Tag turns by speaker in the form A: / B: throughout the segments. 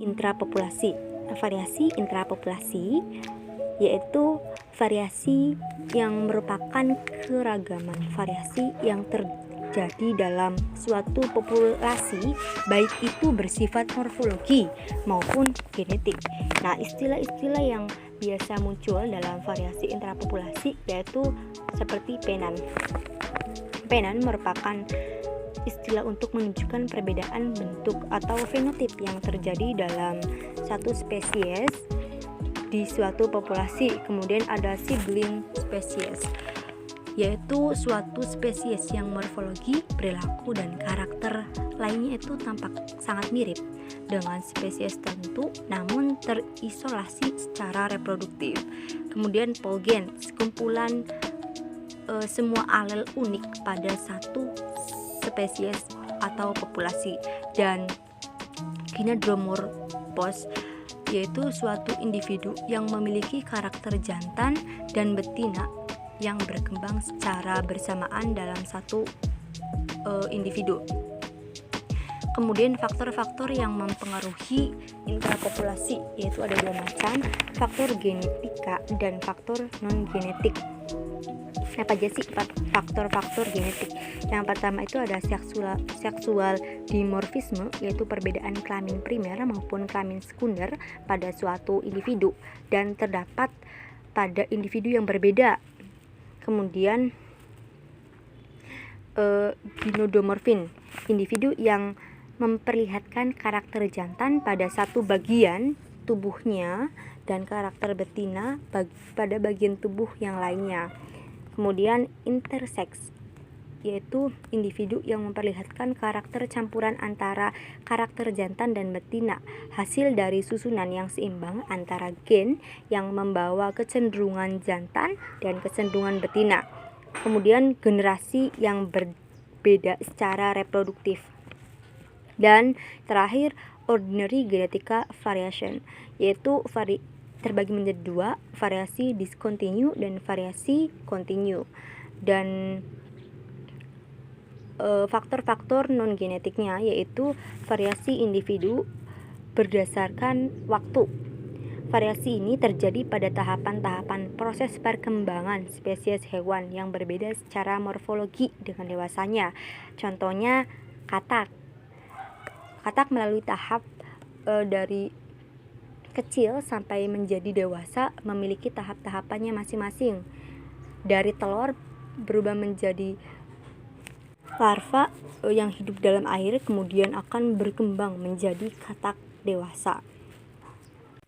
A: intrapopulasi. Variasi intrapopulasi yaitu variasi yang merupakan keragaman variasi yang terjadi dalam suatu populasi, baik itu bersifat morfologi maupun genetik. Nah, istilah-istilah yang biasa muncul dalam variasi intrapopulasi yaitu seperti penan. Penan merupakan istilah untuk menunjukkan perbedaan bentuk atau fenotip yang terjadi dalam satu spesies di suatu populasi. Kemudian ada sibling spesies, yaitu suatu spesies yang morfologi, perilaku, dan karakter lainnya itu tampak sangat mirip dengan spesies tertentu namun terisolasi secara reproduktif. Kemudian polgen, sekumpulan semua alel unik pada satu spesies atau populasi. Dan ginadromorphos, yaitu suatu individu yang memiliki karakter jantan dan betina yang berkembang secara bersamaan dalam satu individu. Kemudian faktor-faktor yang mempengaruhi intrapopulasi yaitu ada dua macam, faktor genetika dan faktor non-genetik. Apa aja sih faktor-faktor genetik? Yang pertama itu ada seksual dimorfisme, yaitu perbedaan kelamin primer maupun kelamin sekunder pada suatu individu dan terdapat pada individu yang berbeda. Kemudian gynodomorfin, individu yang memperlihatkan karakter jantan pada satu bagian tubuhnya dan karakter betina pada bagian tubuh yang lainnya. Kemudian intersex, yaitu individu yang memperlihatkan karakter campuran antara karakter jantan dan betina, hasil dari susunan yang seimbang antara gen yang membawa kecenderungan jantan dan kecenderungan betina. Kemudian generasi yang berbeda secara reproduktif. Dan terakhir ordinary genetica variation, yaitu terbagi menjadi dua, variasi discontinue dan variasi continue. Dan faktor-faktor non-genetiknya yaitu variasi individu berdasarkan waktu. Variasi ini terjadi pada tahapan-tahapan proses perkembangan spesies hewan yang berbeda secara morfologi dengan dewasanya. Contohnya katak. Katak melalui tahap dari kecil sampai menjadi dewasa memiliki tahap-tahapannya masing-masing. Dari telur berubah menjadi larva yang hidup dalam air, kemudian akan berkembang menjadi katak dewasa.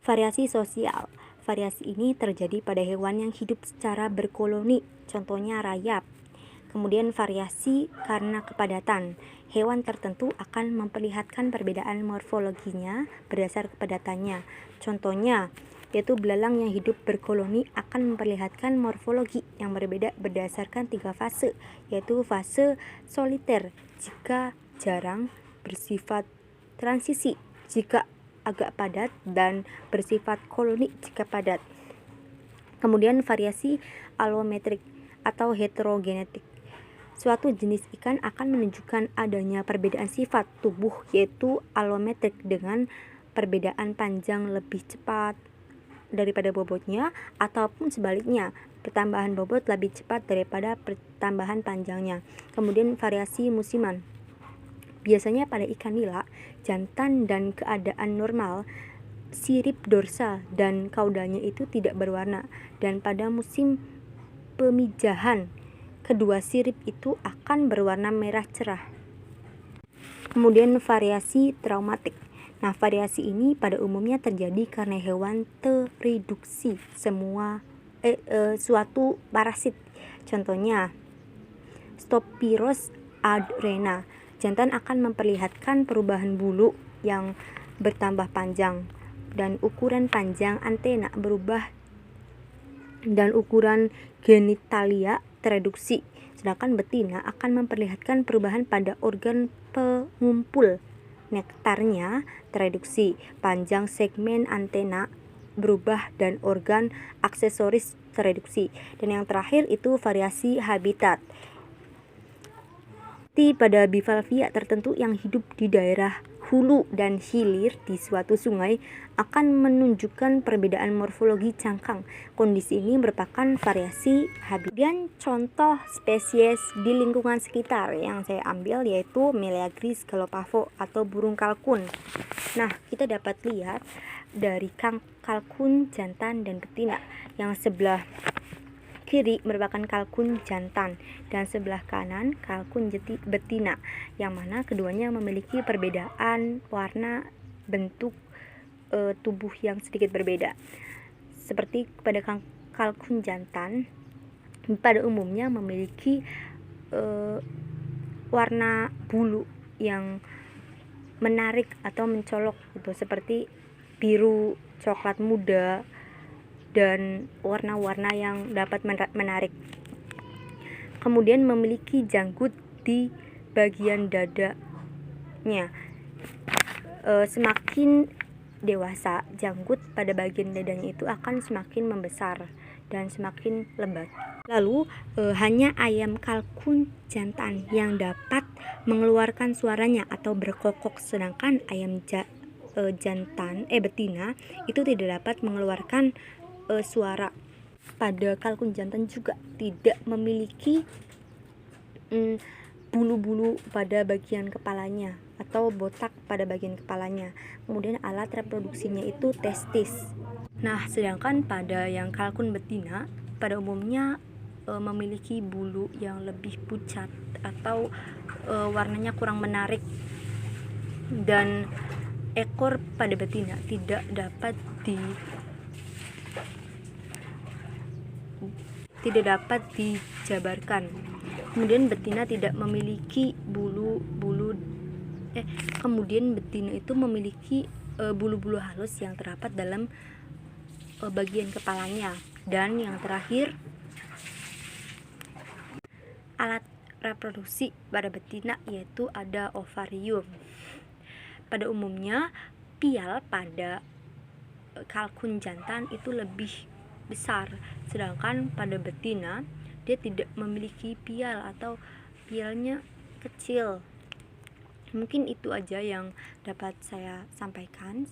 A: Variasi sosial. Variasi ini terjadi pada hewan yang hidup secara berkoloni, contohnya rayap. Kemudian variasi karena kepadatan. Hewan tertentu akan memperlihatkan perbedaan morfologinya berdasar kepadatannya. Contohnya, yaitu belalang yang hidup berkoloni akan memperlihatkan morfologi yang berbeda berdasarkan 3 fase, yaitu fase soliter jika jarang, bersifat transisi jika agak padat, dan bersifat koloni jika padat. Kemudian variasi allometrik atau heterogenetik. Suatu jenis ikan akan menunjukkan adanya perbedaan sifat tubuh yaitu allometrik dengan perbedaan panjang lebih cepat daripada bobotnya, ataupun sebaliknya, pertambahan bobot lebih cepat daripada pertambahan panjangnya. Kemudian variasi musiman. Biasanya pada ikan nila, jantan dan keadaan normal, sirip dorsal dan kaudalnya itu tidak berwarna, dan pada musim pemijahan kedua sirip itu akan berwarna merah cerah. Kemudian variasi traumatik. Nah, variasi ini pada umumnya terjadi karena hewan tereduksi suatu parasit. Contohnya Stopyros adrena. Jantan akan memperlihatkan perubahan bulu yang bertambah panjang dan ukuran panjang antena berubah dan ukuran genitalia tereduksi. Sedangkan betina akan memperlihatkan perubahan pada organ pengumpul nektarnya tereduksi, panjang segmen antena berubah dan organ aksesoris tereduksi. Dan yang terakhir itu variasi habitat. Pada bivalvia tertentu yang hidup di daerah hulu dan hilir di suatu sungai akan menunjukkan perbedaan morfologi cangkang. Kondisi ini merupakan variasi habitat. Dan contoh spesies di lingkungan sekitar yang saya ambil yaitu Meleagris galopavo atau burung kalkun. Nah, kita dapat lihat dari kalkun jantan dan betina. Yang sebelah kiri merupakan kalkun jantan dan sebelah kanan kalkun betina, yang mana keduanya memiliki perbedaan warna, bentuk tubuh yang sedikit berbeda. Seperti pada kalkun jantan pada umumnya memiliki warna bulu yang menarik atau mencolok gitu, seperti biru, coklat muda, dan warna-warna yang dapat menarik. Kemudian memiliki janggut di bagian dadanya. Semakin dewasa, janggut pada bagian dadanya itu akan semakin membesar dan semakin lebat. Lalu hanya ayam kalkun jantan yang dapat mengeluarkan suaranya atau berkokok, sedangkan ayam betina itu tidak dapat mengeluarkan suara. Pada kalkun jantan juga tidak memiliki bulu-bulu pada bagian kepalanya atau botak pada bagian kepalanya. Kemudian alat reproduksinya itu testis. Nah, sedangkan pada yang kalkun betina pada umumnya memiliki bulu yang lebih pucat atau warnanya kurang menarik, dan ekor pada betina tidak dapat dijabarkan. Kemudian betina tidak memiliki kemudian betina itu memiliki bulu-bulu halus yang terdapat dalam bagian kepalanya. Dan yang terakhir, alat reproduksi pada betina yaitu ada ovarium. Pada umumnya pial pada kalkun jantan itu lebih besar, sedangkan pada betina dia tidak memiliki pial atau pialnya kecil. Mungkin itu aja yang dapat saya sampaikan.